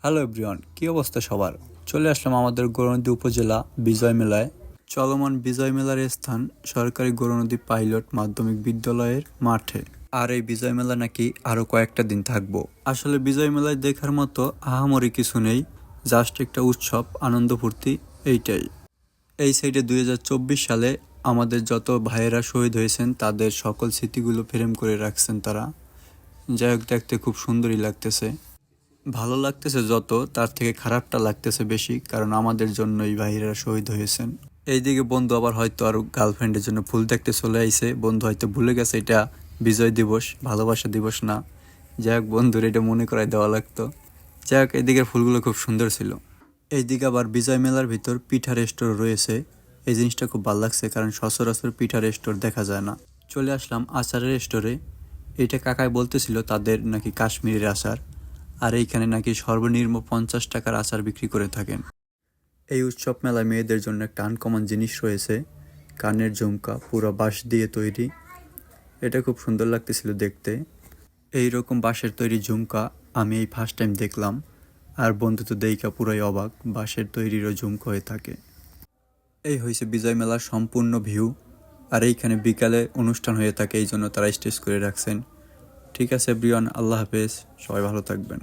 Hello everyone, কী অবস্থা সবার? চলে আসলাম আমাদের গৌরনদী উপজেলা বিজয় মেলায়। চলমান বিজয় মেলার স্থান সরকারি গৌরনদী পাইলট মাধ্যমিক বিদ্যালয়ের মাঠে। আর এই বিজয় মেলা নাকি আরও কয়েকটা দিন থাকবো। আসলে বিজয় মেলায় দেখার মতো আহামরি কিছু নেই, জাস্ট একটা উৎসব, আনন্দ ফুর্তি, এইটাই। এই সাইডে 2024 সালে আমাদের যত ভাইয়েরা শহীদ হয়েছেন তাদের সকল স্মৃতিগুলো ফ্রেম করে রাখছেন তারা। যাই হোক, দেখতে খুব সুন্দরই লাগতেছে। ভালো লাগতেছে যত, তার থেকে খারাপটা লাগতেছে বেশি, কারণ আমাদের জন্যই ভাইয়েরা শহীদ হয়েছেন। এইদিকে বন্ধু আবার হয়তো আর গার্লফ্রেন্ডের জন্য ফুল দেখতে চলে আইছে। বন্ধু হয়তো ভুলে গেছে এটা বিজয় দিবস, ভালোবাসা দিবস না। যাই হোক, বন্ধুর এটা মনে করাই দেওয়া লাগতো। যাই হোক, এইদিকের ফুলগুলো খুব সুন্দর ছিল। এইদিকে আবার বিজয় মেলার ভিতর পিঠার স্টোর রয়েছে। এই জিনিসটা খুব ভালো লাগছে, কারণ সচরাচর পিঠার স্টোর দেখা যায় না। চলে আসলাম আচারের স্টোরে। এইটা কাকায় বলতেছিল তাদের নাকি কাশ্মীরের আচার, আর এইখানে নাকি সর্বনিম্ন 50 টাকার আচার বিক্রি করে থাকেন। এই উৎসব মেলায় মেয়েদের জন্য একটা আনকমন জিনিস রয়েছে, কানের ঝুমকা, পুরো বাঁশ দিয়ে তৈরি। এটা খুব সুন্দর লাগতেছিল দেখতে। এই রকম বাঁশের তৈরি ঝুমকা আমি এই ফার্স্ট টাইম দেখলাম। আর বন্ধু তো দেইকা পুরাই অবাক, বাঁশের তৈরিরও ঝুমকা হয়ে থাকে। এই হয়েছে বিজয় মেলার সম্পূর্ণ ভিউ। আর এইখানে বিকালে অনুষ্ঠান হয়ে থাকে, এই জন্য তারা স্টেজ করে রাখছেন। ঠিক আছে ব্রিয়ান, আল্লাহ হাফেজ, সবাই ভালো থাকবেন।